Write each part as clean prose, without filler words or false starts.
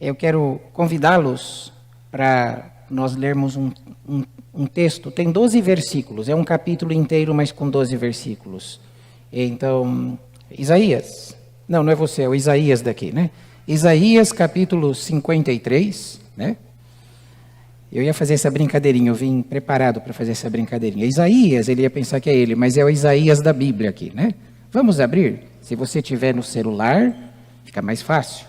Eu quero convidá-los para nós lermos um texto. Tem 12 versículos, é um capítulo inteiro, mas com 12 versículos. Então, Isaías, não é você, é o Isaías daqui, né? Isaías capítulo 53, né? Eu ia fazer essa brincadeirinha, eu vim preparado para fazer essa brincadeirinha. Isaías, ele ia pensar que é ele, mas é o Isaías da Bíblia aqui, né? Vamos abrir? Se você tiver no celular, fica mais fácil.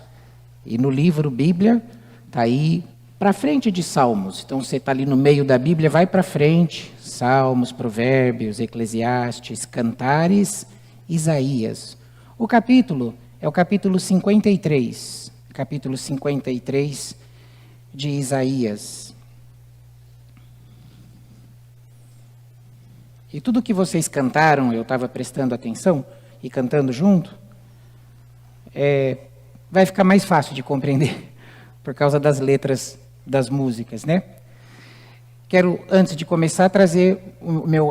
E no livro Bíblia, está aí para frente de Salmos. Então você está ali no meio da Bíblia, vai para frente. Salmos, Provérbios, Eclesiastes, Cantares, Isaías. O capítulo é o capítulo 53. Capítulo 53 de Isaías. E tudo que vocês cantaram, eu estava prestando atenção e cantando junto, vai ficar mais fácil de compreender, por causa das letras das músicas, né? Quero, antes de começar, trazer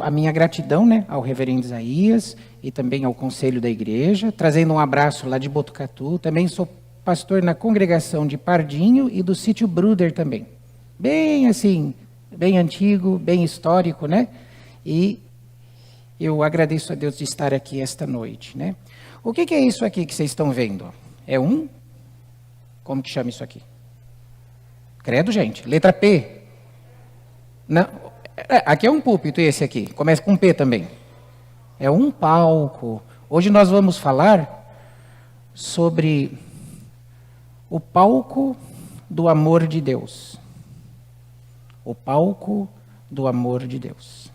a minha gratidão, né, ao reverendo Isaías e também ao conselho da igreja, trazendo um abraço lá de Botucatu. Também sou pastor na congregação de Pardinho e do sítio Bruder também. Bem assim, bem antigo, bem histórico, né? E eu agradeço a Deus de estar aqui esta noite, né? O que é isso aqui que vocês estão vendo? É como que chama isso aqui? Credo, gente. Letra P. Não, aqui é um púlpito, esse aqui. Começa com P também. É um palco. Hoje nós vamos falar sobre o palco do amor de Deus. O palco do amor de Deus.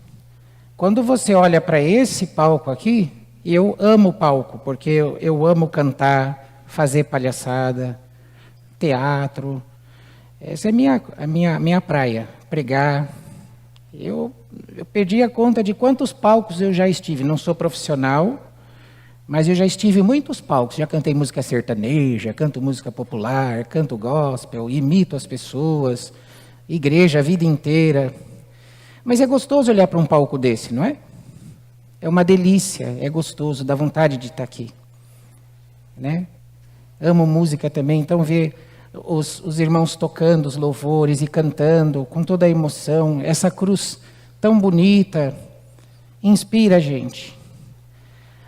Quando você olha para esse palco aqui, eu amo palco, porque eu amo cantar, fazer palhaçada, teatro. Essa é a minha praia, pregar. Eu perdi a conta de quantos palcos eu já estive. Não sou profissional, mas eu já estive em muitos palcos. Já cantei música sertaneja, canto música popular, canto gospel, imito as pessoas, igreja a vida inteira. Mas é gostoso olhar para um palco desse, não é? É uma delícia, é gostoso, dá vontade de estar aqui, né? Amo música também, então ver os irmãos tocando os louvores e cantando com toda a emoção, essa cruz tão bonita, inspira a gente.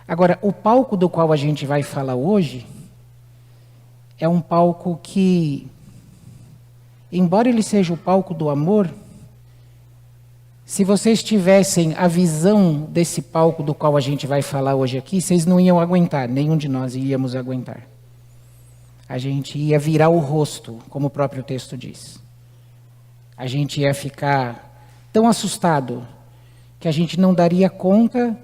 Agora, o palco do qual a gente vai falar hoje é um palco que, embora ele seja o palco do amor, se vocês tivessem a visão desse palco do qual a gente vai falar hoje aqui, vocês não iam aguentar, nenhum de nós íamos aguentar. A gente ia virar o rosto, como o próprio texto diz. A gente ia ficar tão assustado que a gente não daria conta,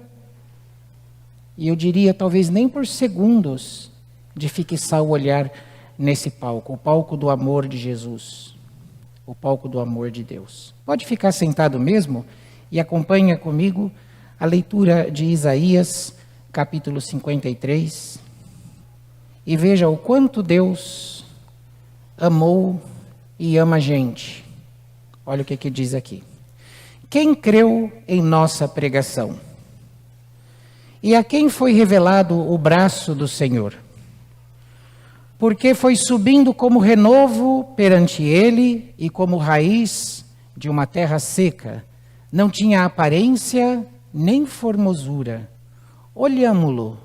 e eu diria talvez nem por segundos, de fixar o olhar nesse palco, o palco do amor de Jesus. O palco do amor de Deus. Pode ficar sentado mesmo e acompanha comigo a leitura de Isaías, capítulo 53. E veja o quanto Deus amou e ama a gente. Olha o que diz aqui. Quem creu em nossa pregação? E a quem foi revelado o braço do Senhor? Porque foi subindo como renovo perante ele e como raiz de uma terra seca. Não tinha aparência nem formosura. Olhámo-lo,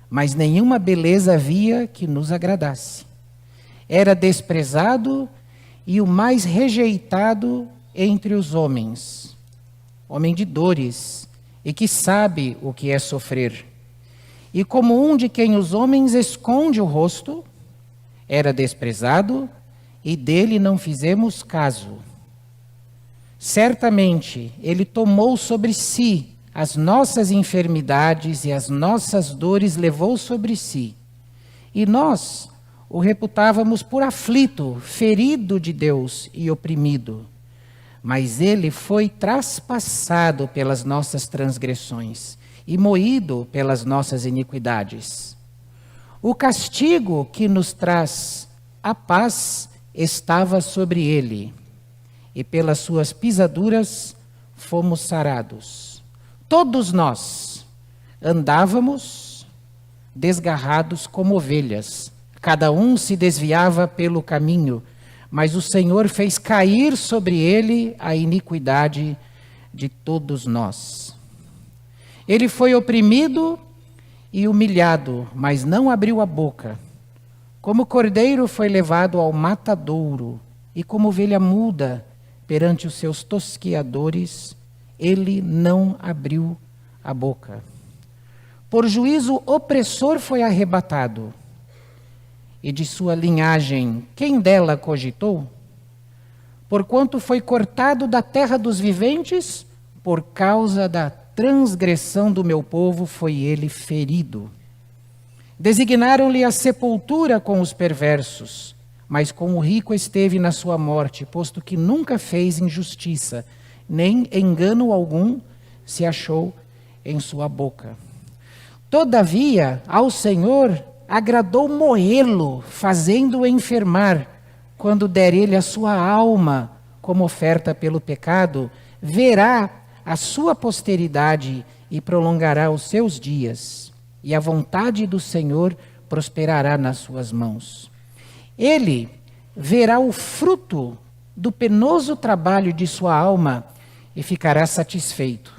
mas nenhuma beleza havia que nos agradasse. Era desprezado e o mais rejeitado entre os homens. Homem de dores e que sabe o que é sofrer. E como um de quem os homens esconde o rosto, era desprezado e dele não fizemos caso. Certamente ele tomou sobre si as nossas enfermidades e as nossas dores levou sobre si. E nós o reputávamos por aflito, ferido de Deus e oprimido. Mas ele foi traspassado pelas nossas transgressões e moído pelas nossas iniquidades. O castigo que nos traz a paz estava sobre ele, e pelas suas pisaduras fomos sarados. Todos nós andávamos desgarrados como ovelhas, cada um se desviava pelo caminho, mas o Senhor fez cair sobre ele a iniquidade de todos nós. Ele foi oprimido e humilhado, mas não abriu a boca. Como cordeiro foi levado ao matadouro, e como ovelha muda perante os seus tosquiadores, ele não abriu a boca. Por juízo opressor foi arrebatado, e de sua linhagem quem dela cogitou? Porquanto foi cortado da terra dos viventes, por causa da transgressão do meu povo foi ele ferido. Designaram-lhe a sepultura com os perversos, mas com o rico esteve na sua morte, posto que nunca fez injustiça, nem engano algum se achou em sua boca. Todavia, ao Senhor agradou moê-lo, fazendo-o enfermar, quando der ele a sua alma como oferta pelo pecado, verá a sua posteridade e prolongará os seus dias, e a vontade do Senhor prosperará nas suas mãos. Ele verá o fruto do penoso trabalho de sua alma e ficará satisfeito.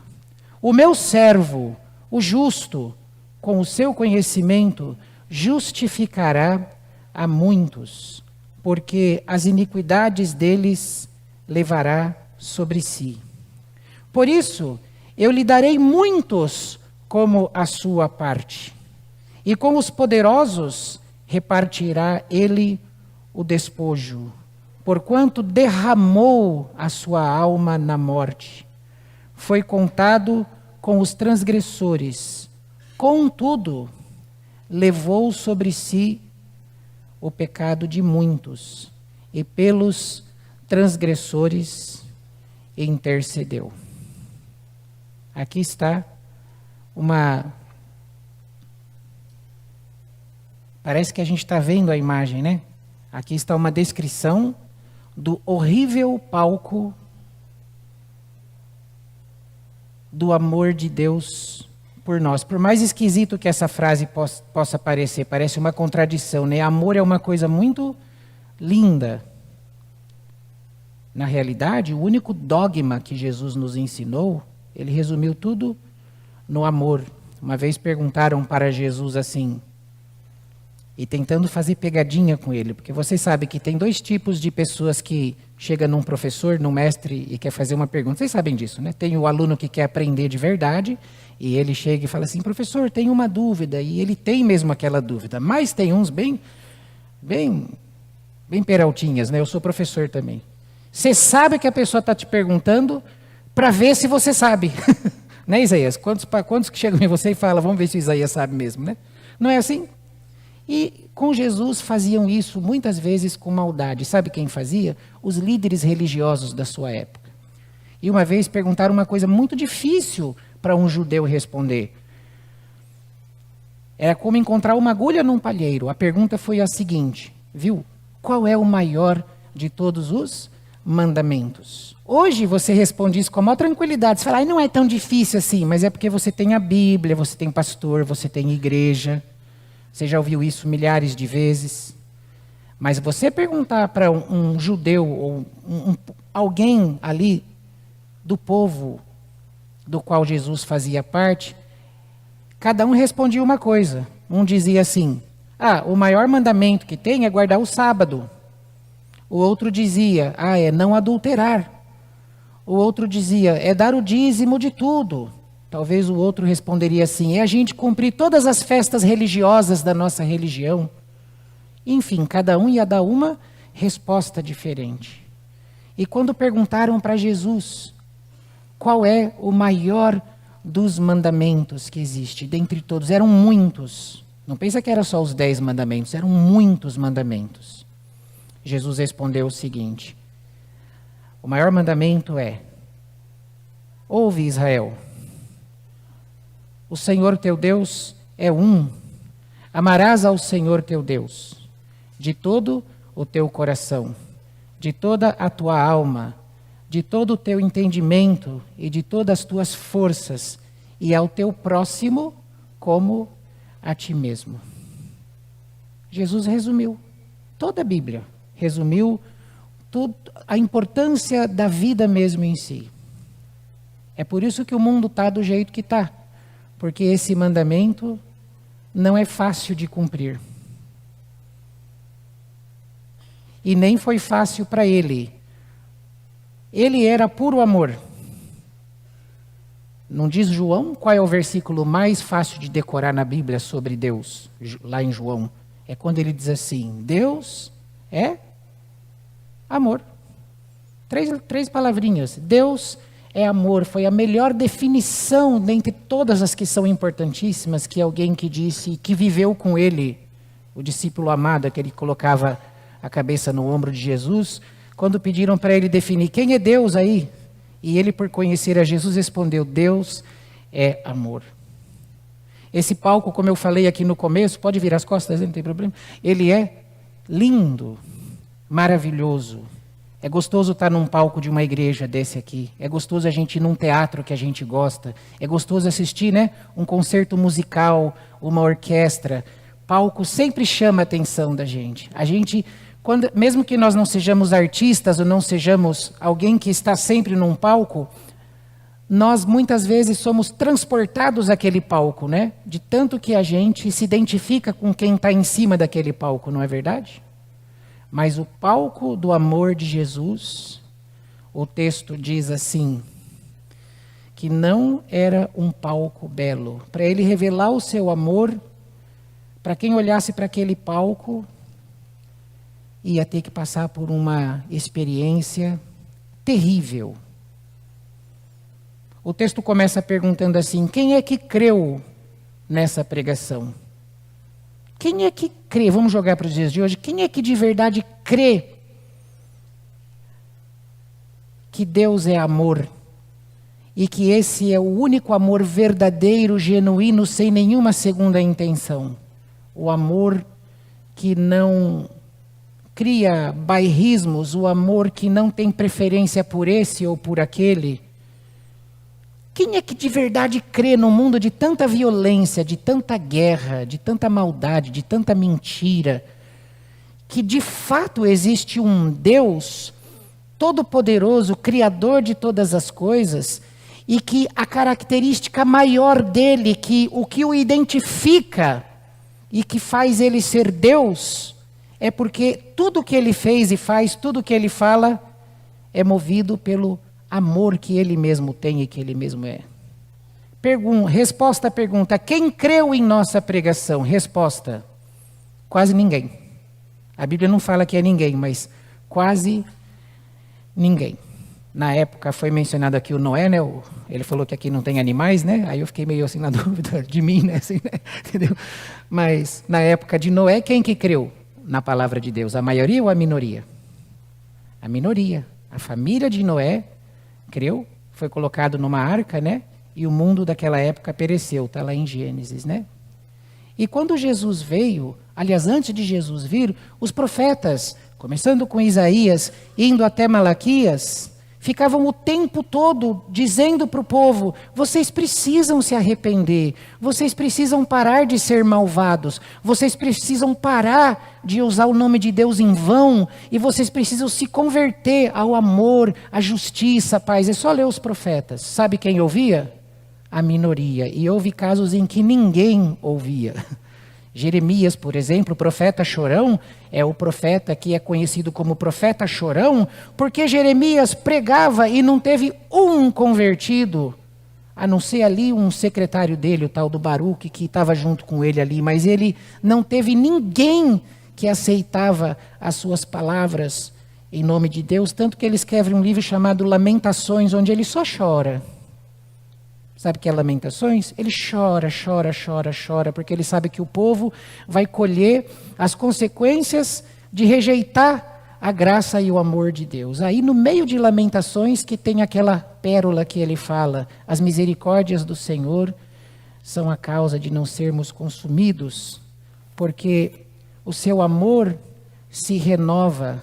O meu servo, o justo, com o seu conhecimento, justificará a muitos, porque as iniquidades deles levará sobre si. Por isso, eu lhe darei muitos como a sua parte, e com os poderosos repartirá ele o despojo, porquanto derramou a sua alma na morte. Foi contado com os transgressores, contudo, levou sobre si o pecado de muitos, e pelos transgressores intercedeu. Aqui está parece que a gente está vendo a imagem, né? Aqui está uma descrição do horrível palco do amor de Deus por nós. Por mais esquisito que essa frase possa parecer, parece uma contradição, né? Amor é uma coisa muito linda. Na realidade, o único dogma que Jesus nos ensinou, ele resumiu tudo no amor. Uma vez perguntaram para Jesus assim, e tentando fazer pegadinha com ele, porque vocês sabem que tem dois tipos de pessoas que chegam num professor, num mestre e quer fazer uma pergunta. Vocês sabem disso, né? Tem o aluno que quer aprender de verdade e ele chega e fala assim, professor, tenho uma dúvida, e ele tem mesmo aquela dúvida, mas tem uns bem peraltinhas, né? Eu sou professor também. Você sabe que a pessoa está te perguntando para ver se você sabe. Né, Isaías? Quantos que chegam em você e falam, vamos ver se o Isaías sabe mesmo, né? Não é assim? E com Jesus faziam isso muitas vezes com maldade. Sabe quem fazia? Os líderes religiosos da sua época. E uma vez perguntaram uma coisa muito difícil para um judeu responder. Era como encontrar uma agulha num palheiro. A pergunta foi a seguinte, viu? Qual é o maior de todos os mandamentos? Hoje você responde isso com a maior tranquilidade. Você fala, não é tão difícil assim, mas é porque você tem a Bíblia, você tem pastor, você tem igreja. Você já ouviu isso milhares de vezes. Mas você perguntar para um judeu ou alguém ali do povo do qual Jesus fazia parte, cada um respondia uma coisa. Um dizia assim, o maior mandamento que tem é guardar o sábado. O outro dizia, é não adulterar. O outro dizia, é dar o dízimo de tudo. Talvez o outro responderia assim, é a gente cumprir todas as festas religiosas da nossa religião. Enfim, cada um ia dar uma resposta diferente. E quando perguntaram para Jesus, qual é o maior dos mandamentos que existe? Dentre todos, eram muitos. Não pensa que eram só os 10 mandamentos, eram muitos mandamentos. Jesus respondeu o seguinte, o maior mandamento é, ouve Israel, o Senhor teu Deus é um. Amarás ao Senhor teu Deus de todo o teu coração, de toda a tua alma, de todo o teu entendimento e de todas as tuas forças, e ao teu próximo como a ti mesmo. Jesus resumiu toda a Bíblia, resumiu a importância da vida mesmo em si. É por isso que o mundo está do jeito que está. Porque esse mandamento não é fácil de cumprir. E nem foi fácil para ele. Ele era puro amor. Não diz João qual é o versículo mais fácil de decorar na Bíblia sobre Deus? Lá em João. É quando ele diz assim, Deus é amor. Três palavrinhas. Deus é amor. Foi a melhor definição dentre todas as que são importantíssimas que alguém que disse, que viveu com ele, o discípulo amado, que ele colocava a cabeça no ombro de Jesus, quando pediram para ele definir quem é Deus aí, e ele, por conhecer a Jesus, respondeu, Deus é amor. Esse palco, como eu falei aqui no começo, pode virar as costas, não tem problema, ele é lindo, maravilhoso. É gostoso estar num palco de uma igreja desse aqui. É gostoso a gente ir num teatro que a gente gosta. É gostoso assistir, né, um concerto musical, uma orquestra. Palco sempre chama a atenção da gente. A gente, mesmo que nós não sejamos artistas ou não sejamos alguém que está sempre num palco, nós muitas vezes somos transportados àquele palco, né? De tanto que a gente se identifica com quem está em cima daquele palco, não é verdade? Mas o palco do amor de Jesus, o texto diz assim, que não era um palco belo. Para ele revelar o seu amor, para quem olhasse para aquele palco, ia ter que passar por uma experiência terrível. O texto começa perguntando assim, quem é que creu nessa pregação? Quem é que crê? Vamos jogar para os dias de hoje. Quem é que de verdade crê que Deus é amor e que esse é o único amor verdadeiro, genuíno, sem nenhuma segunda intenção? O amor que não cria bairrismos, o amor que não tem preferência por esse ou por aquele. Quem é que de verdade crê num mundo de tanta violência, de tanta guerra, de tanta maldade, de tanta mentira, que de fato existe um Deus todo-poderoso, criador de todas as coisas, e que a característica maior dele, que o que o identifica e que faz ele ser Deus, é porque tudo que ele fez e faz, tudo que ele fala, é movido pelo amor que ele mesmo tem e que ele mesmo é. Resposta à pergunta, quem creu em nossa pregação? Resposta, quase ninguém. A Bíblia não fala que é ninguém, mas quase ninguém. Na época foi mencionado aqui o Noé, né? Ele falou que aqui não tem animais, né? Aí eu fiquei meio assim na dúvida de mim, né? Assim, né? Entendeu? Mas na época de Noé, quem que creu na palavra de Deus? A maioria ou a minoria? A minoria. A família de Noé creu, foi colocado numa arca, né? E o mundo daquela época pereceu, está lá em Gênesis, né? E quando Jesus veio, aliás, antes de Jesus vir, os profetas, começando com Isaías, indo até Malaquias, ficavam o tempo todo dizendo para o povo, vocês precisam se arrepender, vocês precisam parar de ser malvados, vocês precisam parar de usar o nome de Deus em vão, e vocês precisam se converter ao amor, à justiça, à paz. É só ler os profetas. Sabe quem ouvia? A minoria. E houve casos em que ninguém ouvia. Jeremias, por exemplo, o profeta chorão, é o profeta que é conhecido como profeta chorão, porque Jeremias pregava e não teve um convertido, a não ser ali um secretário dele, o tal do Baruque, que estava junto com ele ali, mas ele não teve ninguém que aceitava as suas palavras em nome de Deus, tanto que ele escreve um livro chamado Lamentações, onde ele só chora. Sabe o que é Lamentações? Ele chora, chora, chora, chora, porque ele sabe que o povo vai colher as consequências de rejeitar a graça e o amor de Deus. Aí no meio de Lamentações que tem aquela pérola que ele fala, as misericórdias do Senhor são a causa de não sermos consumidos, porque o seu amor se renova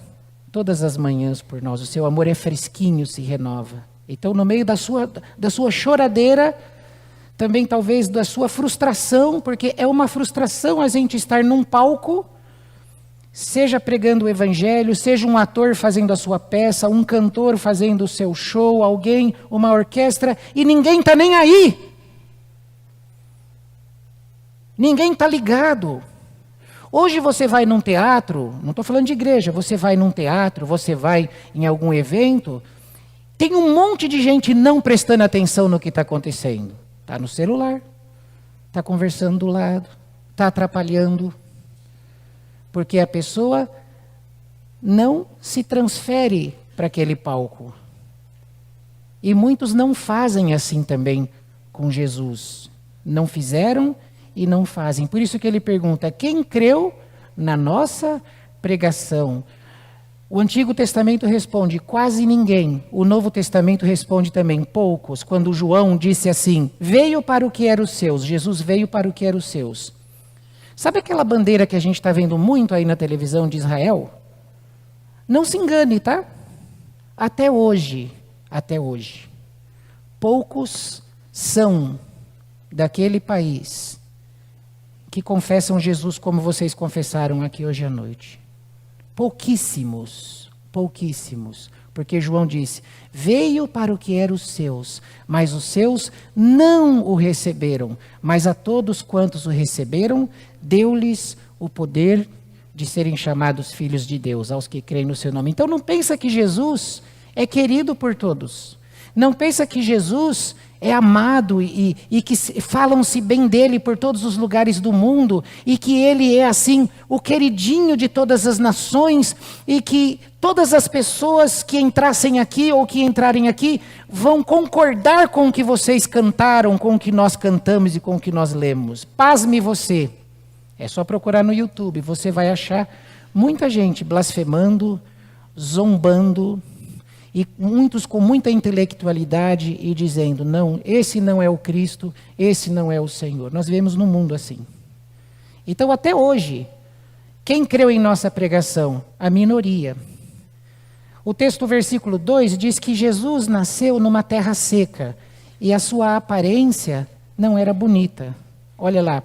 todas as manhãs por nós, o seu amor é fresquinho, se renova. Então, no meio da sua choradeira, também talvez da sua frustração, porque é uma frustração a gente estar num palco seja pregando o evangelho, seja um ator fazendo a sua peça, um cantor fazendo o seu show, alguém, uma orquestra, e ninguém está nem aí. Ninguém está ligado. Hoje você vai num teatro, não estou falando de igreja, você vai num teatro, você vai em algum evento, tem um monte de gente não prestando atenção no que está acontecendo. Está no celular, está conversando do lado, está atrapalhando. Porque a pessoa não se transfere para aquele palco. E muitos não fazem assim também com Jesus. Não fizeram e não fazem. Por isso que ele pergunta, quem creu na nossa pregação? O Antigo Testamento responde, quase ninguém. O Novo Testamento responde também, poucos. Quando João disse assim, veio para o que era os seus. Jesus veio para o que era os seus. Sabe aquela bandeira que a gente está vendo muito aí na televisão de Israel? Não se engane, tá? Até hoje, poucos são daquele país que confessam Jesus como vocês confessaram aqui hoje à noite. Pouquíssimos, porque João disse, veio para o que eram os seus, mas os seus não o receberam, mas a todos quantos o receberam, deu-lhes o poder de serem chamados filhos de Deus, aos que creem no seu nome. Então não pensa que Jesus é querido por todos. Não pensa que Jesus é amado e que falam-se bem dele por todos os lugares do mundo e que ele é assim o queridinho de todas as nações e que todas as pessoas que entrassem aqui ou que entrarem aqui vão concordar com o que vocês cantaram, com o que nós cantamos e com o que nós lemos. Pasme você. É só procurar no YouTube, você vai achar muita gente blasfemando, zombando, e muitos com muita intelectualidade e dizendo, não, esse não é o Cristo, esse não é o Senhor. Nós vivemos num mundo assim. Então, até hoje, quem creu em nossa pregação? A minoria. O texto, versículo 2, diz que Jesus nasceu numa terra seca e a sua aparência não era bonita. Olha lá,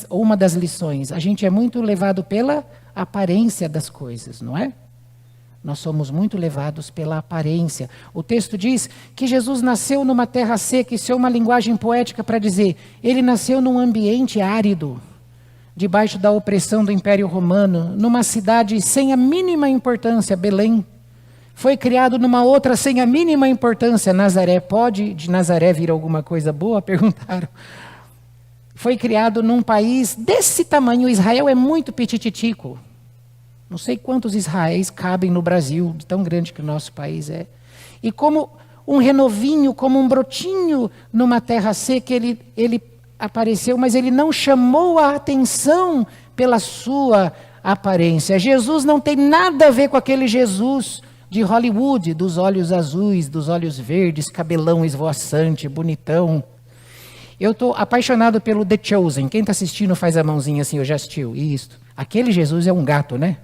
uma das lições. A gente é muito levado pela aparência das coisas, não é? Nós somos muito levados pela aparência. O texto diz que Jesus nasceu numa terra seca, isso é uma linguagem poética para dizer, ele nasceu num ambiente árido, debaixo da opressão do Império Romano, numa cidade sem a mínima importância, Belém. Foi criado numa outra sem a mínima importância, Nazaré. Pode de Nazaré vir alguma coisa boa? Perguntaram. Foi criado num país desse tamanho, Israel é muito petititico. Não sei quantos Israéis cabem no Brasil, de tão grande que o nosso país é. E como um renovinho, como um brotinho numa terra seca, ele apareceu, mas ele não chamou a atenção pela sua aparência. Jesus não tem nada a ver com aquele Jesus de Hollywood, dos olhos azuis, dos olhos verdes, cabelão esvoaçante, bonitão. Eu estou apaixonado pelo The Chosen. Quem está assistindo faz a mãozinha assim, eu já assistiu. Isso. Aquele Jesus é um gato, né?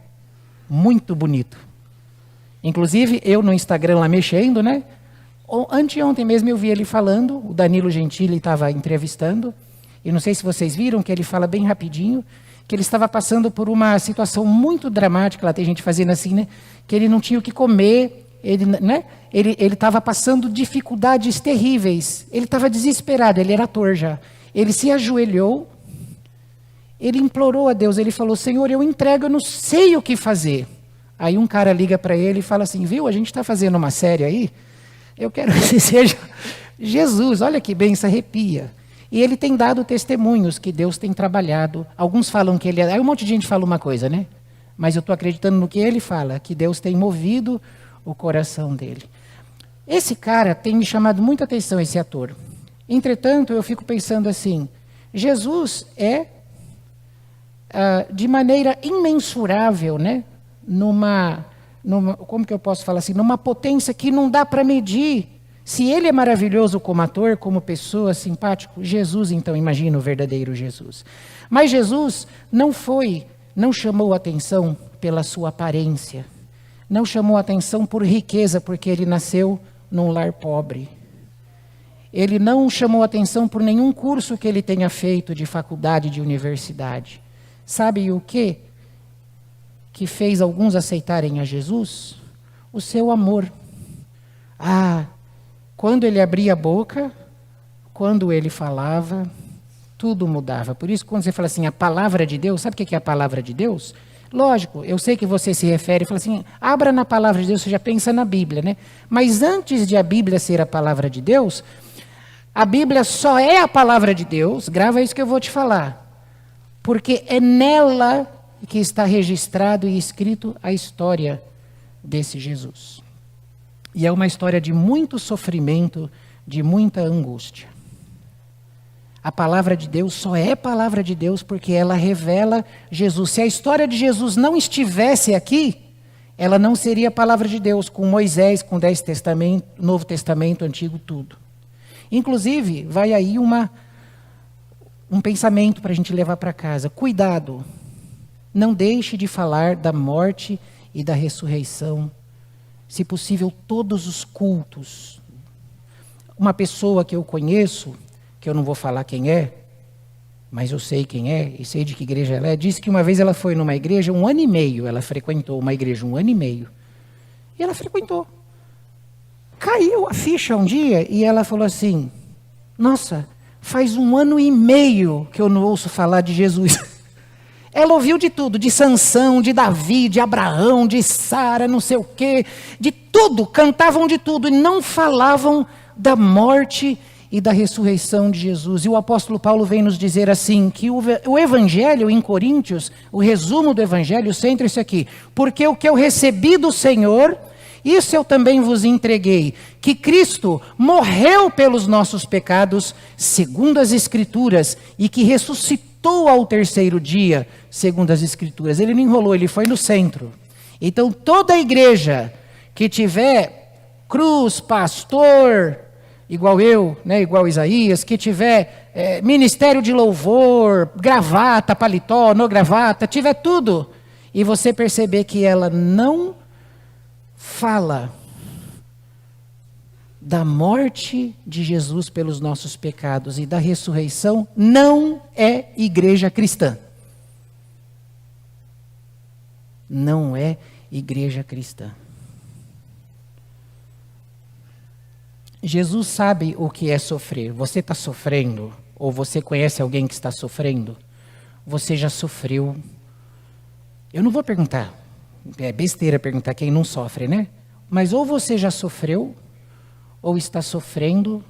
Muito bonito. Inclusive, eu no Instagram lá mexendo, né? Anteontem mesmo eu vi ele falando, o Danilo Gentili estava entrevistando, e não sei se vocês viram que ele fala bem rapidinho, que ele estava passando por uma situação muito dramática, lá tem gente fazendo assim, né? Que ele não tinha o que comer, ele estava passando dificuldades terríveis, ele estava desesperado, ele era ator já. Ele se ajoelhou, ele implorou a Deus, ele falou, Senhor, eu entrego, eu não sei o que fazer. Aí um cara liga para ele e fala assim, viu, a gente está fazendo uma série aí, eu quero que você seja Jesus, olha que bem, se arrepia. E ele tem dado testemunhos que Deus tem trabalhado. Alguns falam que ele... Aí um monte de gente fala uma coisa, né? Mas eu estou acreditando no que ele fala, que Deus tem movido o coração dele. Esse cara tem me chamado muita atenção, esse ator. Entretanto, eu fico pensando assim, Jesus é... de maneira imensurável, né? Como que eu posso falar assim? Numa potência que não dá para medir. Se ele é maravilhoso como ator, como pessoa, simpático, Jesus, então, imagina o verdadeiro Jesus. Mas Jesus não chamou atenção pela sua aparência. Não chamou atenção por riqueza, porque ele nasceu num lar pobre. Ele não chamou atenção por nenhum curso que ele tenha feito de faculdade, de universidade. Sabe o quê? que fez alguns aceitarem a Jesus? O seu amor. Quando ele abria a boca, quando ele falava, tudo mudava. Por isso, quando você fala assim, a palavra de Deus, sabe o que é a palavra de Deus? Lógico, eu sei que você se refere e fala assim, abra na palavra de Deus, você já pensa na Bíblia, né? Mas antes de a Bíblia ser a palavra de Deus, a Bíblia só é a palavra de Deus, grava isso que eu vou te falar, porque é nela que está registrado e escrito a história desse Jesus. E é uma história de muito sofrimento, de muita angústia. A palavra de Deus só é palavra de Deus porque ela revela Jesus. Se a história de Jesus não estivesse aqui, ela não seria a palavra de Deus, com Moisés, com 10 Testamentos, Novo Testamento, Antigo, tudo. Inclusive, vai aí um pensamento para a gente levar para casa. Cuidado, não deixe de falar da morte e da ressurreição. Se possível, todos os cultos. Uma pessoa que eu conheço, que eu não vou falar quem é, mas eu sei quem é e sei de que igreja ela é, disse que uma vez ela foi numa igreja 1 ano e meio, ela frequentou uma igreja 1 ano e meio. E ela frequentou. Caiu a ficha um dia e ela falou assim, nossa, faz 1 ano e meio que eu não ouço falar de Jesus. Ela ouviu de tudo, de Sansão, de Davi, de Abraão, de Sara, não sei o quê, de tudo, cantavam de tudo e não falavam da morte e da ressurreição de Jesus. E o apóstolo Paulo vem nos dizer assim, que o evangelho em Coríntios, o resumo do evangelho, centra-se aqui, porque o que eu recebi do Senhor, isso eu também vos entreguei, que Cristo morreu pelos nossos pecados, segundo as Escrituras, e que ressuscitou ao 3º dia, segundo as Escrituras. Ele não enrolou, ele foi no centro. Então toda a igreja que tiver cruz, pastor, igual eu, né, igual Isaías, que tiver ministério de louvor, gravata, paletó, no gravata, tiver tudo, e você perceber que ela não fala da morte de Jesus pelos nossos pecados e da ressurreição, não é igreja cristã. Não é igreja cristã. Jesus sabe o que é sofrer. Você está sofrendo, ou você conhece alguém que está sofrendo, você já sofreu. Eu não vou perguntar, é besteira perguntar quem não sofre, né? Mas ou você já sofreu, ou está sofrendo,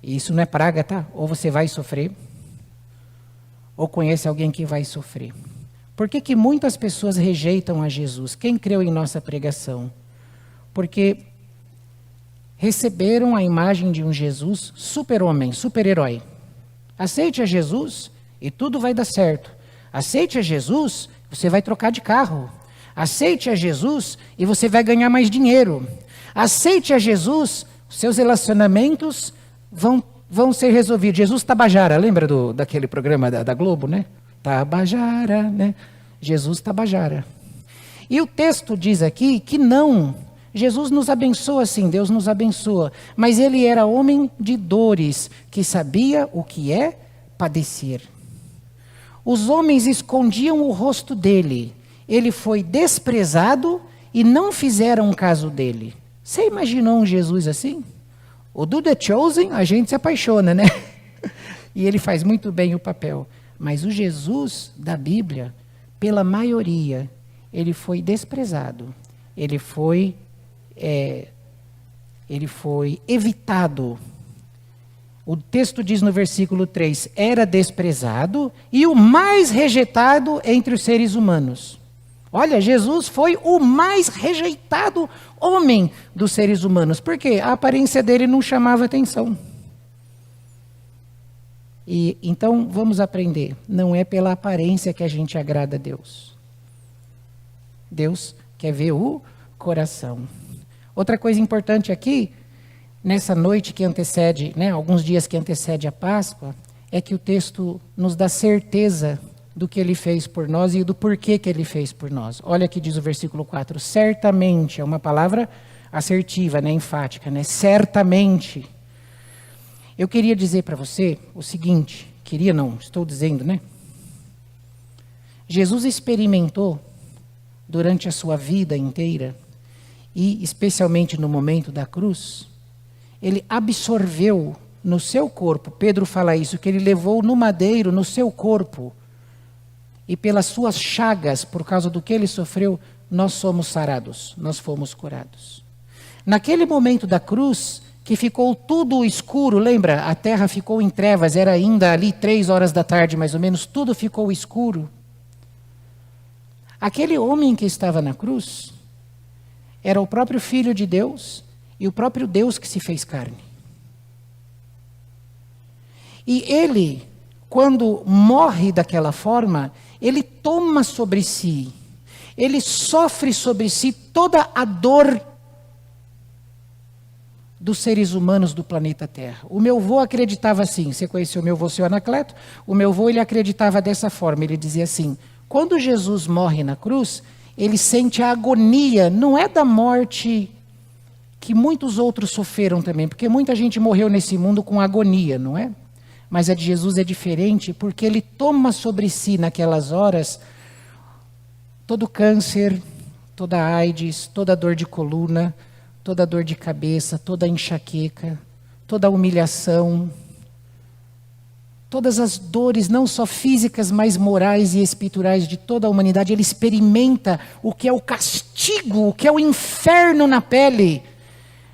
e isso não é praga, tá? Ou você vai sofrer, ou conhece alguém que vai sofrer. Por que muitas pessoas rejeitam a Jesus? Quem creu em nossa pregação? Porque receberam a imagem de um Jesus super-homem, super-herói. Aceite a Jesus e tudo vai dar certo. Aceite a Jesus, você vai trocar de carro. Aceite a Jesus e você vai ganhar mais dinheiro. Aceite a Jesus, seus relacionamentos vão ser resolvidos. Jesus Tabajara, lembra daquele programa da Globo, né? Tabajara, né? Jesus Tabajara. E o texto diz aqui que não, Jesus nos abençoa sim, Deus nos abençoa, mas ele era homem de dores, que sabia o que é padecer. Os homens escondiam o rosto dele, ele foi desprezado e não fizeram caso dele. Você imaginou um Jesus assim? O do The Chosen, a gente se apaixona, né? E ele faz muito bem o papel. Mas o Jesus da Bíblia, pela maioria, ele foi desprezado. Ele foi evitado. O texto diz no versículo 3, era desprezado e o mais rejeitado entre os seres humanos. Olha, Jesus foi o mais rejeitado homem dos seres humanos. Por quê? A aparência dele não chamava atenção. E então vamos aprender, não é pela aparência que a gente agrada a Deus. Deus quer ver o coração. Outra coisa importante aqui, nessa noite que antecede, né, alguns dias que antecede a Páscoa, é que o texto nos dá certeza do que ele fez por nós e do porquê que ele fez por nós. Olha que diz o versículo 4, certamente, é uma palavra assertiva, né, enfática, né, certamente. Eu queria dizer para você o seguinte, estou dizendo, né? Jesus experimentou durante a sua vida inteira, e especialmente no momento da cruz, ele absorveu no seu corpo, Pedro fala isso, que ele levou no madeiro, no seu corpo, e pelas suas chagas, por causa do que ele sofreu, nós somos sarados, nós fomos curados. Naquele momento da cruz, que ficou tudo escuro, lembra? A terra ficou em trevas, era ainda ali 3 horas da tarde, mais ou menos, tudo ficou escuro. Aquele homem que estava na cruz, era o próprio Filho de Deus, e o próprio Deus que se fez carne. E ele, quando morre daquela forma, ele toma sobre si, ele sofre sobre si toda a dor dos seres humanos do planeta Terra. O meu avô acreditava assim, você conheceu o meu avô, seu Anacleto? O meu avô, ele acreditava dessa forma, ele dizia assim, quando Jesus morre na cruz, ele sente a agonia, não é da morte que muitos outros sofreram também, porque muita gente morreu nesse mundo com agonia, não é? Mas a de Jesus é diferente, porque ele toma sobre si naquelas horas todo câncer, toda AIDS, toda dor de coluna, toda dor de cabeça, toda enxaqueca, toda humilhação, todas as dores, não só físicas, mas morais e espirituais de toda a humanidade. Ele experimenta o que é o castigo, o que é o inferno na pele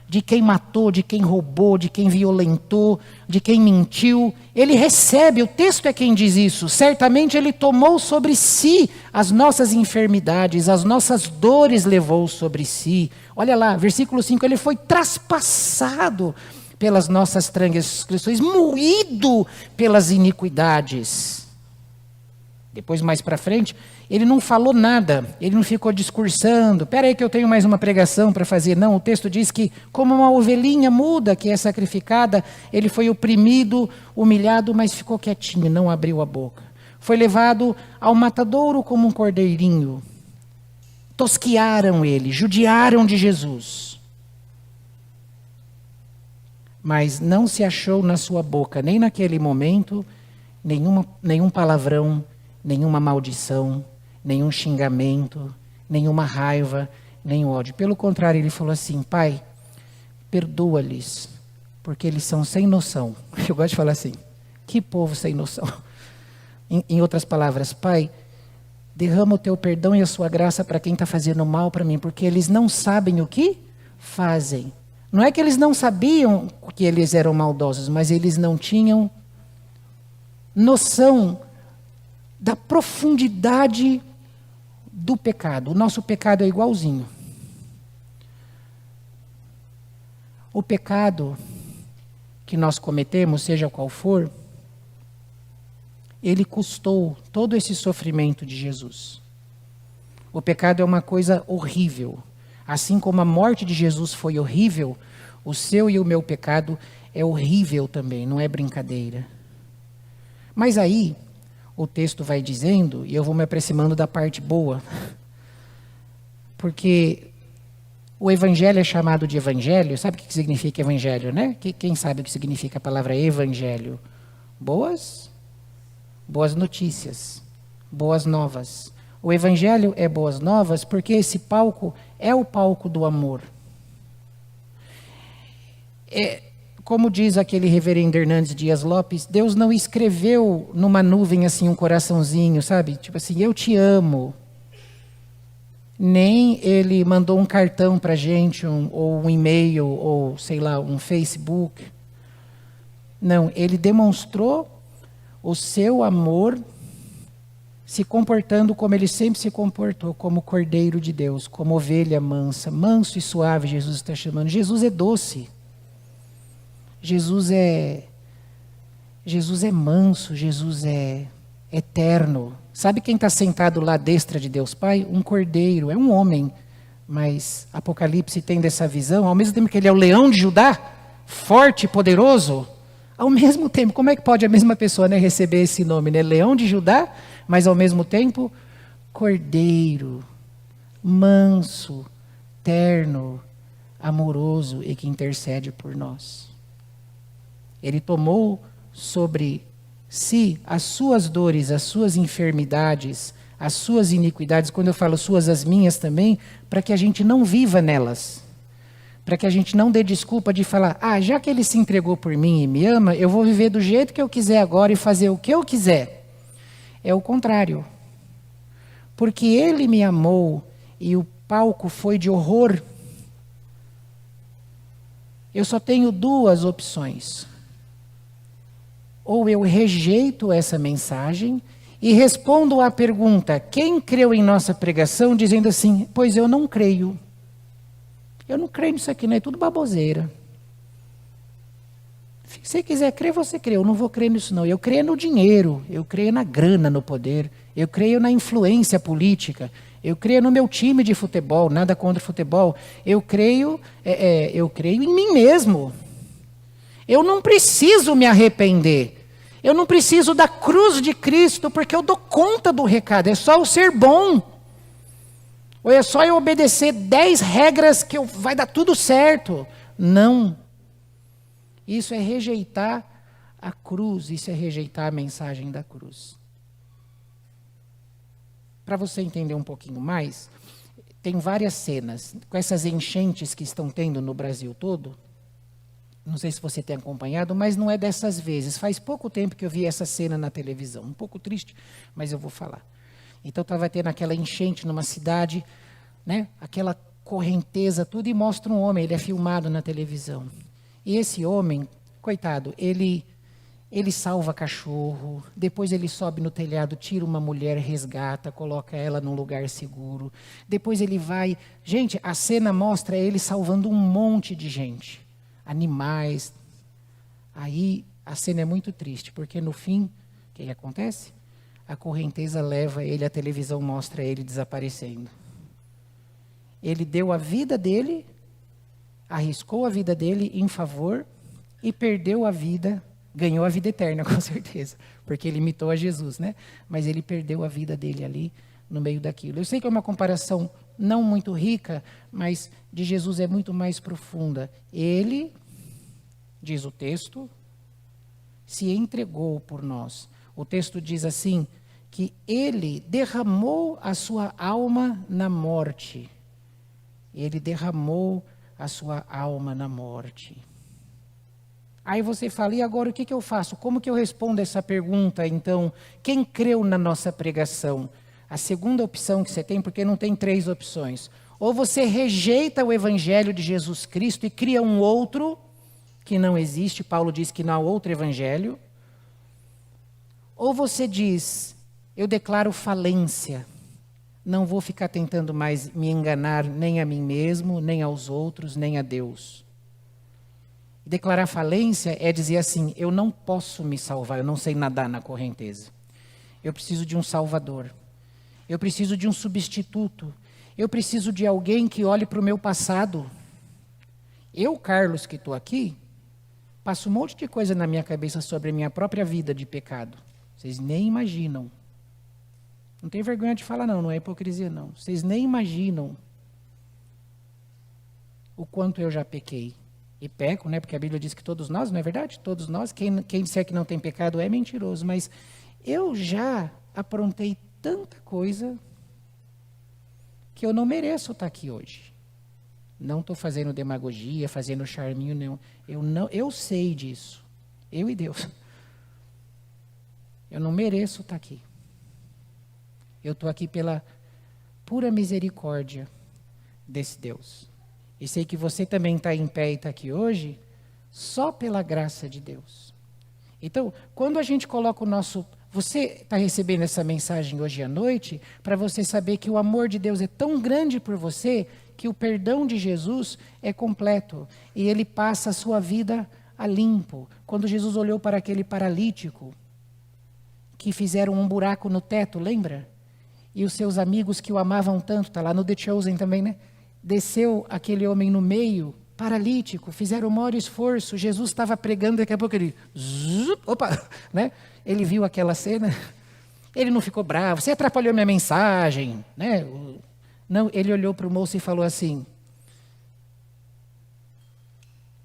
de quem matou, de quem roubou, de quem violentou, de quem mentiu. Ele recebe, o texto é quem diz isso. Certamente ele tomou sobre si as nossas enfermidades, as nossas dores levou sobre si. Olha lá, versículo 5, ele foi traspassado pelas nossas transgressões, moído pelas iniquidades. Depois, mais para frente, ele não falou nada, ele não ficou discursando. Espera aí que eu tenho mais uma pregação para fazer. Não, o texto diz que, como uma ovelhinha muda que é sacrificada, ele foi oprimido, humilhado, mas ficou quietinho, não abriu a boca. Foi levado ao matadouro como um cordeirinho. Tosquiaram ele, judiaram de Jesus. Mas não se achou na sua boca, nem naquele momento, nenhum palavrão, nenhuma maldição, nenhum xingamento, nenhuma raiva, nem ódio. Pelo contrário, ele falou assim, Pai, perdoa-lhes, porque eles são sem noção. Eu gosto de falar assim, que povo sem noção. Em outras palavras, Pai, derrama o teu perdão e a sua graça para quem está fazendo mal para mim, porque eles não sabem o que fazem. Não é que eles não sabiam que eles eram maldosos, mas eles não tinham noção da profundidade do pecado. O nosso pecado é igualzinho. O pecado que nós cometemos, seja qual for, ele custou todo esse sofrimento de Jesus. O pecado é uma coisa horrível. Assim como a morte de Jesus foi horrível, o seu e o meu pecado é horrível também, não é brincadeira. Mas aí, o texto vai dizendo, e eu vou me aproximando da parte boa, porque o evangelho é chamado de evangelho, sabe o que significa evangelho, né? Quem sabe o que significa a palavra evangelho? Boas notícias, boas novas. O evangelho é boas novas porque esse palco é o palco do amor. Como diz aquele reverendo Hernandes Dias Lopes, Deus não escreveu numa nuvem assim um coraçãozinho, sabe? Tipo assim, eu te amo. Nem ele mandou um cartão para a gente, ou um e-mail, ou sei lá, um Facebook. Não, ele demonstrou o seu amor se comportando como ele sempre se comportou, como Cordeiro de Deus, como ovelha mansa, manso e suave, Jesus está chamando. Jesus é doce. Jesus é manso, Jesus é eterno. Sabe quem está sentado lá à destra de Deus Pai? Um cordeiro, é um homem. Mas Apocalipse tem dessa visão, ao mesmo tempo que ele é o leão de Judá, forte e poderoso, ao mesmo tempo, como é que pode a mesma pessoa, né, receber esse nome, né? Leão de Judá, mas ao mesmo tempo, cordeiro, manso, terno, amoroso e que intercede por nós. Ele tomou sobre si as suas dores, as suas enfermidades, as suas iniquidades, quando eu falo suas, as minhas também, para que a gente não viva nelas. Para que a gente não dê desculpa de falar, já que ele se entregou por mim e me ama, eu vou viver do jeito que eu quiser agora e fazer o que eu quiser. É o contrário. Porque ele me amou e o palco foi de horror. Eu só tenho duas opções. Ou eu rejeito essa mensagem e respondo à pergunta, quem creu em nossa pregação, dizendo assim, pois eu não creio. Eu não creio nisso aqui, não é tudo baboseira. Se você quiser crer, você crê. Eu não vou crer nisso não. Eu creio no dinheiro, eu creio na grana, no poder. Eu creio na influência política. Eu creio no meu time de futebol, nada contra o futebol. Eu creio em mim mesmo. Eu não preciso me arrepender. Eu não preciso da cruz de Cristo, porque eu dou conta do recado. É só eu ser bom. Ou é só eu obedecer 10 regras que vai dar tudo certo. Não. Isso é rejeitar a cruz, isso é rejeitar a mensagem da cruz. Para você entender um pouquinho mais, tem várias cenas, com essas enchentes que estão tendo no Brasil todo. Não sei se você tem acompanhado, mas não é dessas vezes. Faz pouco tempo que eu vi essa cena na televisão. Um pouco triste, mas eu vou falar. Então estava tendo aquela enchente numa cidade, né? Aquela correnteza, tudo, e mostra um homem, ele é filmado na televisão. E esse homem, coitado, ele salva cachorro, depois ele sobe no telhado, tira uma mulher, resgata, coloca ela num lugar seguro. Depois ele vai... Gente, a cena mostra ele salvando um monte de gente, animais. Aí a cena é muito triste, porque no fim, o que acontece? A correnteza leva ele, a televisão mostra ele desaparecendo. Ele deu a vida dele, arriscou a vida dele em favor e perdeu a vida, ganhou a vida eterna, com certeza, porque ele imitou a Jesus, né? Mas ele perdeu a vida dele ali no meio daquilo. Eu sei que é uma comparação não muito rica, mas de Jesus é muito mais profunda. Ele, diz o texto, se entregou por nós. O texto diz assim, que ele derramou a sua alma na morte. Ele derramou a sua alma na morte. Aí você fala, e agora o que eu faço? Como que eu respondo essa pergunta, então? Quem creu na nossa pregação? A segunda opção que você tem, porque não tem 3 opções. Ou você rejeita o evangelho de Jesus Cristo e cria um outro, que não existe, Paulo diz que não há outro evangelho. Ou você diz, eu declaro falência. Não vou ficar tentando mais me enganar nem a mim mesmo, nem aos outros, nem a Deus. Declarar falência é dizer assim, eu não posso me salvar, eu não sei nadar na correnteza. Eu preciso de um salvador. Eu preciso de um substituto. Eu preciso de alguém que olhe para o meu passado. Eu, Carlos, que estou aqui, passo um monte de coisa na minha cabeça sobre a minha própria vida de pecado. Vocês nem imaginam. Não tem vergonha de falar não é hipocrisia não. Vocês nem imaginam o quanto eu já pequei. E peco, né? Porque a Bíblia diz que todos nós, não é verdade? Todos nós, quem disser que não tem pecado é mentiroso. Mas eu já aprontei tanta coisa que eu não mereço estar aqui hoje. Não estou fazendo demagogia, fazendo charminho nenhum. Eu sei disso. Eu e Deus. Eu não mereço estar aqui. Eu estou aqui pela pura misericórdia desse Deus. E sei que você também está em pé e está aqui hoje, só pela graça de Deus. Então, quando a gente coloca o nosso... Você está recebendo essa mensagem hoje à noite, para você saber que o amor de Deus é tão grande por você, que o perdão de Jesus é completo. E ele passa a sua vida a limpo. Quando Jesus olhou para aquele paralítico, que fizeram um buraco no teto, lembra? E os seus amigos que o amavam tanto, está lá no The Chosen também, né? Desceu aquele homem no meio, paralítico, fizeram o maior esforço, Jesus estava pregando, daqui a pouco ele... né? Ele viu aquela cena, ele não ficou bravo, você atrapalhou minha mensagem, né? Não, ele olhou para o moço e falou assim,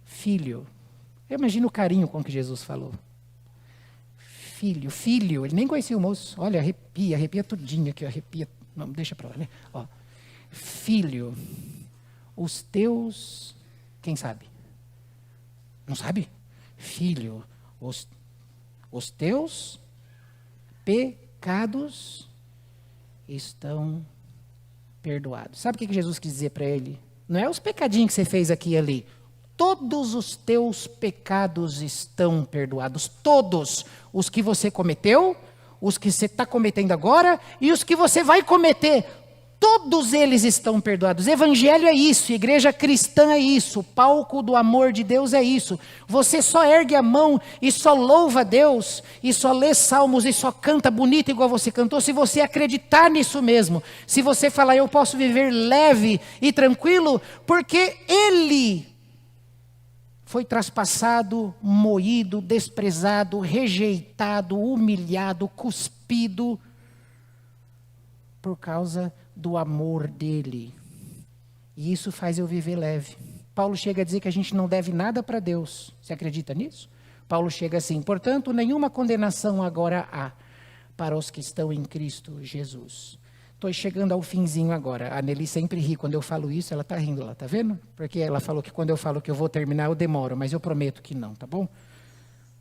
filho, eu imagino o carinho com que Jesus falou, filho, ele nem conhecia o moço. Olha, arrepia tudinho aqui, arrepia. Não, deixa para lá, né? Ó, filho, os teus, quem sabe? Não sabe? Filho, os teus pecados estão perdoados. Sabe o que Jesus quis dizer para ele? Não é os pecadinhos que você fez aqui e ali. Todos os teus pecados estão perdoados. Todos os que você cometeu, os que você está cometendo agora e os que você vai cometer. Todos eles estão perdoados. Evangelho é isso, igreja cristã é isso, palco do amor de Deus é isso. Você só ergue a mão e só louva a Deus, e só lê salmos e só canta bonito igual você cantou, se você acreditar nisso mesmo. Se você falar, eu posso viver leve e tranquilo, porque Ele foi traspassado, moído, desprezado, rejeitado, humilhado, cuspido, por causa do amor dele. E isso faz eu viver leve. Paulo chega a dizer que a gente não deve nada para Deus. Você acredita nisso? Paulo chega assim, portanto, nenhuma condenação agora há para os que estão em Cristo Jesus. Estou chegando ao finzinho agora. A Nelly sempre ri quando eu falo isso, ela está rindo lá, tá vendo? Porque ela falou que quando eu falo que eu vou terminar, eu demoro, mas eu prometo que não, tá bom?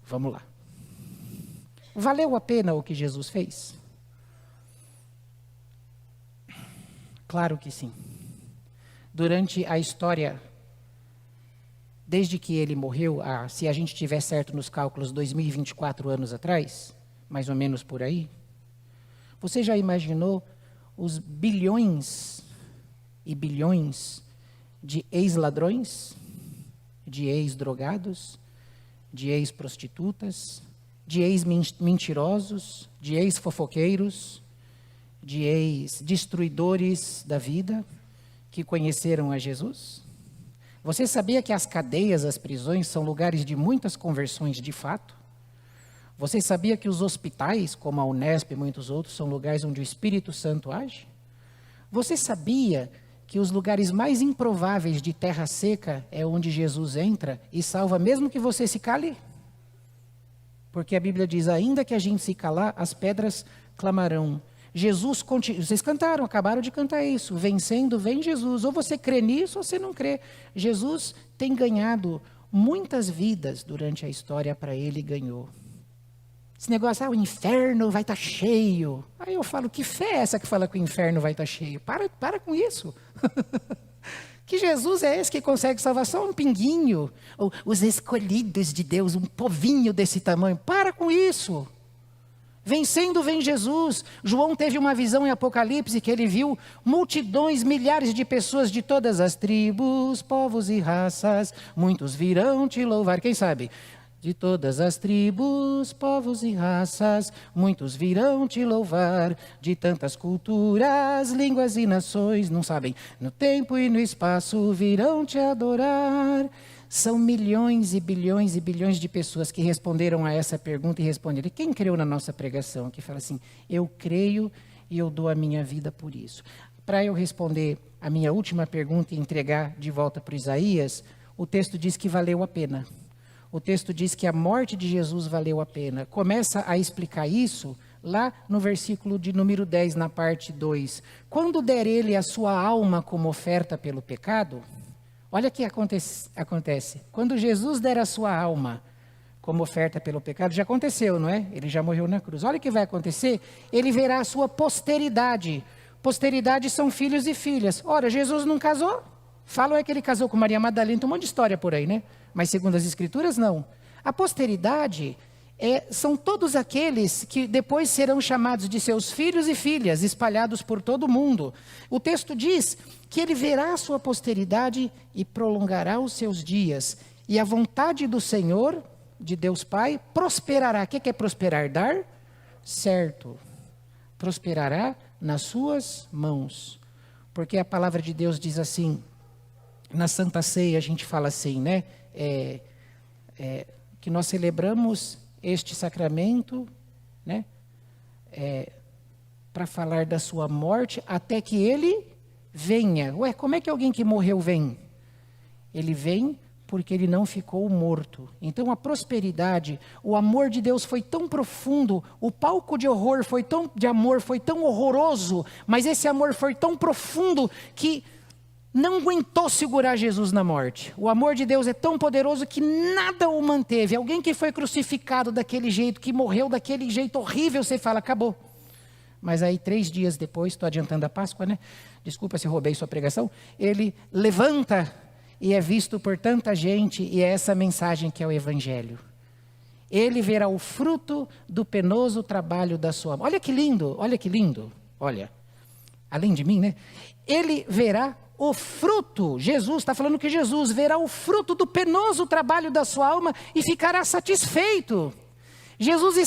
Vamos lá. Valeu a pena o que Jesus fez? Claro que sim. Durante a história, desde que ele morreu, se a gente tiver certo nos cálculos, 2024 anos atrás, mais ou menos por aí, você já imaginou os bilhões e bilhões de ex-ladrões, de ex-drogados, de ex-prostitutas, de ex-mentirosos, de ex-fofoqueiros, de ex-destruidores da vida que conheceram a Jesus? Você sabia que as cadeias, as prisões, são lugares de muitas conversões de fato? Você sabia que os hospitais, como a Unesp e muitos outros, são lugares onde o Espírito Santo age? Você sabia que os lugares mais improváveis de terra seca é onde Jesus entra e salva mesmo que você se cale? Porque a Bíblia diz, ainda que a gente se calar, as pedras clamarão. Jesus continua, vocês cantaram, acabaram de cantar isso, vencendo vem Jesus, ou você crê nisso ou você não crê. Jesus tem ganhado muitas vidas durante a história, para ele ganhou. Esse negócio, o inferno vai estar cheio. Aí eu falo, que fé é essa que fala que o inferno vai estar cheio? Para com isso. Que Jesus é esse que consegue salvação? Um pinguinho. Os escolhidos de Deus, um povinho desse tamanho. Para com isso. Vencendo vem Jesus. João teve uma visão em Apocalipse que ele viu multidões, milhares de pessoas de todas as tribos, povos e raças. Muitos virão te louvar. Quem sabe? De todas as tribos, povos e raças, muitos virão te louvar. De tantas culturas, línguas e nações, não sabem? No tempo e no espaço virão te adorar. São milhões e bilhões de pessoas que responderam a essa pergunta e responderam. E quem creu na nossa pregação? Que fala assim, eu creio e eu dou a minha vida por isso. Para eu responder a minha última pergunta e entregar de volta para Isaías, o texto diz que valeu a pena. O texto diz que a morte de Jesus valeu a pena. Começa a explicar isso lá no versículo de número 10, na parte 2. Quando der ele a sua alma como oferta pelo pecado... Olha o que acontece. Quando Jesus der a sua alma como oferta pelo pecado, já aconteceu, não é? Ele já morreu na cruz. Olha o que vai acontecer. Ele verá a sua posteridade. Posteridade são filhos e filhas. Ora, Jesus não casou? Falam é que ele casou com Maria Madalena, tem um monte de história por aí, né? Mas segundo as Escrituras, não. A posteridade são todos aqueles que depois serão chamados de seus filhos e filhas, espalhados por todo o mundo. O texto diz que ele verá a sua posteridade e prolongará os seus dias. E a vontade do Senhor, de Deus Pai, prosperará. O que é prosperar? Dar? Certo. Prosperará nas suas mãos. Porque a palavra de Deus diz assim, na Santa Ceia a gente fala assim, né? Que nós celebramos este sacramento, né? Para falar da sua morte até que ele venha. Ué, como é que alguém que morreu vem? Ele vem porque ele não ficou morto. Então a prosperidade, o amor de Deus foi tão profundo, o palco de horror de amor foi tão horroroso, mas esse amor foi tão profundo que não aguentou segurar Jesus na morte. O amor de Deus é tão poderoso que nada o manteve. Alguém que foi crucificado daquele jeito, que morreu daquele jeito horrível, você fala, acabou. Mas aí 3 dias depois, estou adiantando a Páscoa, né? Desculpa se roubei sua pregação. Ele levanta e é visto por tanta gente, e é essa mensagem que é o Evangelho. Ele verá o fruto do penoso trabalho da sua mão. Olha que lindo, olha. Além de mim, né? Ele verá o fruto, Jesus está falando que Jesus verá o fruto do penoso trabalho da sua alma e ficará satisfeito. Jesus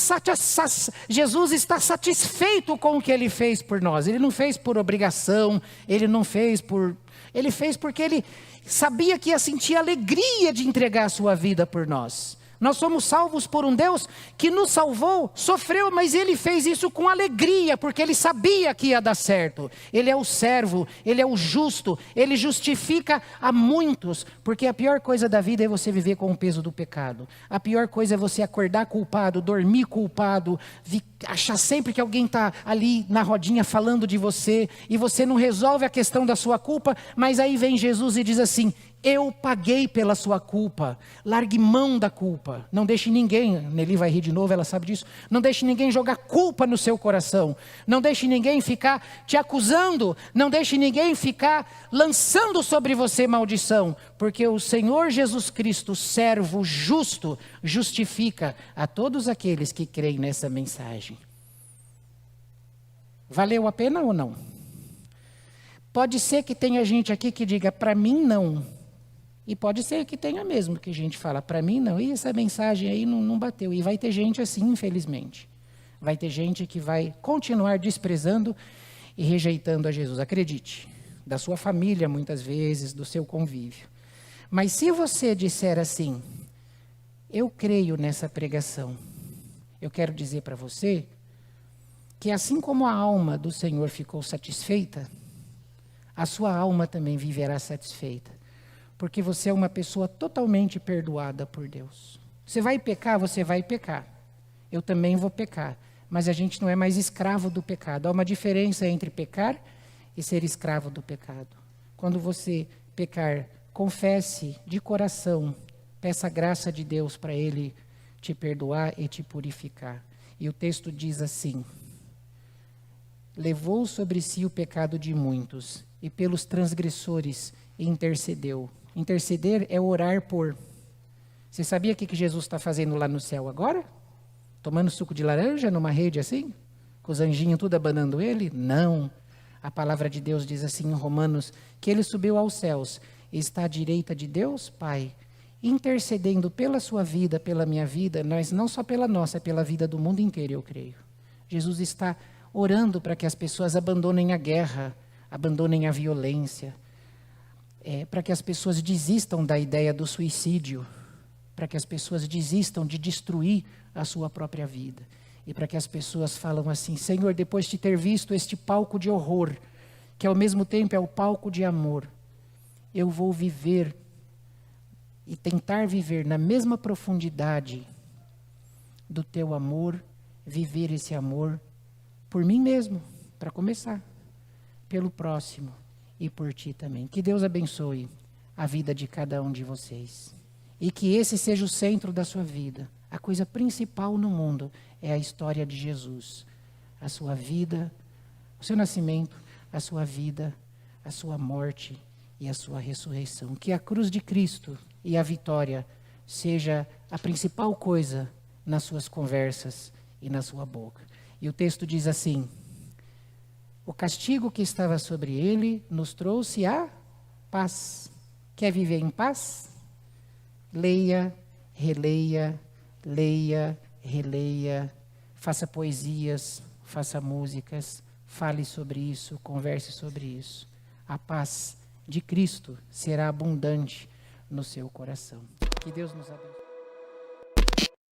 está satisfeito com o que ele fez por nós. Ele não fez por obrigação, ele fez porque ele sabia que ia sentir alegria de entregar a sua vida por nós. Nós somos salvos por um Deus que nos salvou, sofreu, mas ele fez isso com alegria, porque ele sabia que ia dar certo. Ele é o servo, ele é o justo, ele justifica a muitos, porque a pior coisa da vida é você viver com o peso do pecado. A pior coisa é você acordar culpado, dormir culpado, achar sempre que alguém está ali na rodinha falando de você, e você não resolve a questão da sua culpa, mas aí vem Jesus e diz assim, eu paguei pela sua culpa, largue mão da culpa, não deixe ninguém, Nelly vai rir de novo, ela sabe disso, não deixe ninguém jogar culpa no seu coração, não deixe ninguém ficar te acusando, não deixe ninguém ficar lançando sobre você maldição, porque o Senhor Jesus Cristo, servo justo, justifica a todos aqueles que creem nessa mensagem. Valeu a pena ou não? Pode ser que tenha gente aqui que diga, para mim não. E pode ser que tenha mesmo, que a gente fala, para mim não, e essa mensagem aí não bateu. E vai ter gente assim, infelizmente. Vai ter gente que vai continuar desprezando e rejeitando a Jesus. Acredite, da sua família muitas vezes, do seu convívio. Mas se você disser assim, eu creio nessa pregação, eu quero dizer para você que assim como a alma do Senhor ficou satisfeita, a sua alma também viverá satisfeita. Porque você é uma pessoa totalmente perdoada por Deus. Você vai pecar, você vai pecar. Eu também vou pecar. Mas a gente não é mais escravo do pecado. Há uma diferença entre pecar e ser escravo do pecado. Quando você pecar, confesse de coração. Peça a graça de Deus para Ele te perdoar e te purificar. E o texto diz assim, levou sobre si o pecado de muitos e pelos transgressores intercedeu. Interceder é orar por. Você sabia o que Jesus está fazendo lá no céu agora? Tomando suco de laranja numa rede assim? Com os anjinhos tudo abanando ele? Não. A palavra de Deus diz assim em Romanos, que ele subiu aos céus e está à direita de Deus, Pai, intercedendo pela sua vida, pela minha vida, mas não só pela nossa, pela vida do mundo inteiro, eu creio. Jesus está orando para que as pessoas abandonem a guerra, abandonem a violência, para que as pessoas desistam da ideia do suicídio, para que as pessoas desistam de destruir a sua própria vida. E para que as pessoas falam assim, Senhor, depois de ter visto este palco de horror, que ao mesmo tempo é o palco de amor, eu vou viver e tentar viver na mesma profundidade do teu amor, viver esse amor por mim mesmo, para começar, pelo próximo. E por ti também. Que Deus abençoe a vida de cada um de vocês. E que esse seja o centro da sua vida. A coisa principal no mundo é a história de Jesus. A sua vida, o seu nascimento, a sua vida, a sua morte e a sua ressurreição. Que a cruz de Cristo e a vitória seja a principal coisa nas suas conversas e na sua boca. E o texto diz assim, o castigo que estava sobre ele nos trouxe a paz. Quer viver em paz? Leia, releia, leia, releia, faça poesias, faça músicas, fale sobre isso, converse sobre isso. A paz de Cristo será abundante no seu coração. Que Deus nos abençoe.